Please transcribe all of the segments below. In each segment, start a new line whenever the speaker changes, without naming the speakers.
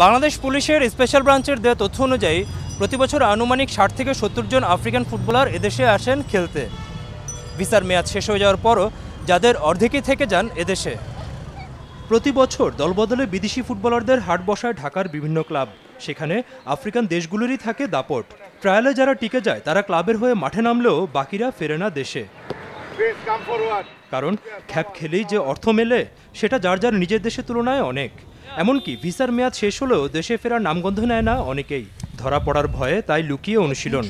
বাংলাদেশ পুলিশের স্পেশাল ব্রাঞ্চের দেওয়া তথ্য অনুযায়ী প্রতি বছর আনুমানিক ৬০ থেকে ৭০ জন আফ্রিকান ফুটবলার এদেশে আসেন খেলতে। ভিসার মেয়াদ শেষ হয়ে যাওয়ার পরও যাদের অর্ধেকই থেকে যান এদেশে। প্রতি বছর দলবদলে বিদেশি ফুটবলারদের হাট বসায় ঢাকার বিভিন্ন ক্লাব। সেখানে আফ্রিকান দেশগুলোরই থাকে দাপট। ট্রায়ালে যারা টিকে যায় তারা ক্লাবের হয়ে মাঠে নামলেও বাকিরা ফেরে না দেশে। কারণ খ্যাপ খেলেই যে অর্থ মেলে সেটা যার যার নিজের দেশের তুলনায় অনেক। এমনকি ভিসার মেয়াদ শেষ হলেও দেশে ফেরার নামগন্ধ নেয় না অনেকেই। ধরা পড়ার ভয়ে তাই লুকিয়ে অনুশীলন।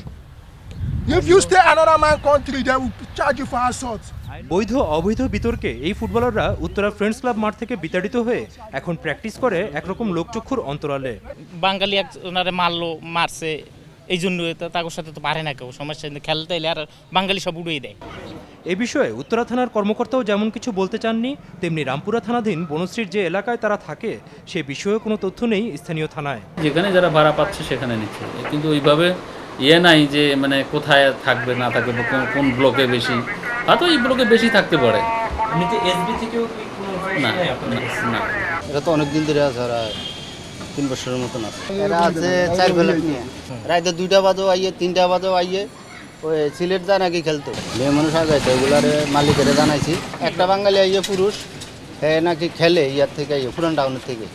বৈধ অবৈধ বিতর্কে এই ফুটবলাররা উত্তরা ফ্রেন্ডস ক্লাব মাঠ থেকে বিতাড়িত হয়ে এখন প্র্যাকটিস করে একরকম লোকচক্ষুর অন্তরালে।
বাঙালি একজনারে মারছে, এই জন্য তাদের সাথে তো পারে না কেউ, সমস্যা খেলতে এলে আর বাঙালি সব উড়িয়ে দেয়।
এ বিষয়ে উত্তরা থানার কর্মকর্তাও যেমন কিছু বলতে চাননি, তেমনি রামপুরা থানাধীন বনশ্রীর যে এলাকায় তারা থাকে সে বিষয়ে কোনো তথ্য নেই স্থানীয় থানায়।
যেখানে যারা ভাড়া পাচ্ছে সেখানে নিচ্ছে, কিন্তু ওইভাবে নাই যে মানে কোথায় থাকবে না থাকবে, কোন ব্লকে বেশি, হয়তো এই ব্লকে বেশি থাকতে পারে। না না,
এটা তো অনেকদিন ধরে আছে, 3 বছরের মতন আছে। এরা আছে 4 বেলা নিয়ে, রাতে 2টা বাজেও আইয়ে, 3টা বাজেও আইয়ে। ওই সিলেট যায় নাকি খেলতো, মেয়ে মানুষ আগাইছে, ওগুলারে মালিকেরা জানাইছি। একটা বাঙালি আইয়ে পুরুষ নাকি খেলে ইয়ার থেকে, পুরান টাউনের থেকে।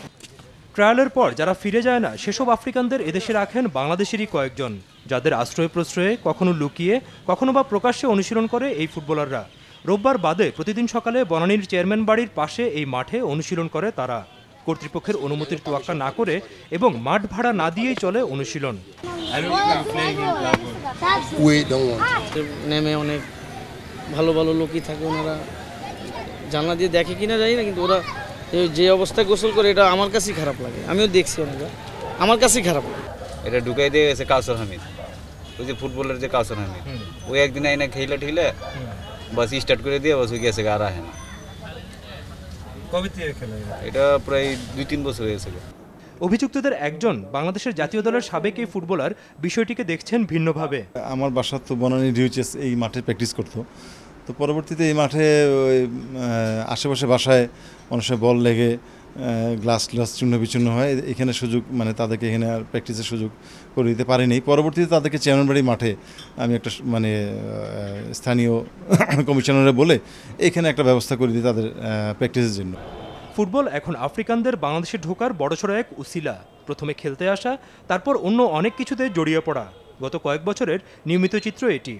ট্রায়ালের পর যারা ফিরে যায় না সেসব আফ্রিকানদের এদেশে রাখেন বাংলাদেশেরই কয়েকজন, যাদের আশ্রয় প্রশ্রয়ে কখনো লুকিয়ে কখনো বা প্রকাশ্যে অনুশীলন করে এই ফুটবলাররা। রোববার বাদে প্রতিদিন সকালে বনানীর চেয়ারম্যান বাড়ির পাশে এই মাঠে অনুশীলন করে তারা। কর্তৃপক্ষের অনুমতির তোয়াক্কা না করে এবং মাঠ ভাড়া না দিয়েই চলে অনুশীলন।
নেমে অনেক ভালো ভালো লোকই থাকে, ওনারা জানলা দিয়ে দেখে কিনা জানি না, কিন্তু ওরা যে অবস্থায় গোসল করে এটা আমার কাছেই খারাপ লাগে। আমিও দেখছি ওনারা, আমার কাছেই খারাপ লাগে।
এটা ঢুকাই দিয়ে গেছে কাউসার হামিদ, ওই যে ফুটবলের যে কাউসার হামিদ, ওই একদিন আইনা খেলে ঠিলে বাস স্টার্ট করে দিয়ে বাস গেছে, আর আহে না। এটা প্রায় 2-3 বছর হয়েছে।
অভিযুক্তদের একজন বাংলাদেশের জাতীয় দলের সাবেক এই ফুটবলার বিষয়টিকে দেখছেন ভিন্নভাবে।
আমার বাসা তো বনানী ডিউচেস, এই মাঠে প্র্যাকটিস করতো। তো পরবর্তীতে এই মাঠে আশেপাশে বাসায় মানুষের বল লেগে গ্লাস চূর্ণ বিচূর্ণ হয়, এখানে সুযোগ মানে তাদেরকে এখানে আর প্র্যাকটিসের সুযোগ করে দিতে পারিনি। পরবর্তীতে তাদেরকে চেয়ারম্যানবাড়ি মাঠে আমি একটা মানে স্থানীয় কমিশনারে বলে এখানে একটা ব্যবস্থা করে দিই তাদের প্র্যাকটিসের জন্য।
ফুটবল এখন আফ্রিকানদের বাংলাদেশে ঢোকার বড়সড় এক উসিলা। প্রথমে খেলতে আসা, তারপর অন্য অনেক কিছুতে জড়িয়ে পড়া। গত কয়েক বছরের নিয়মিত চিত্র এটি।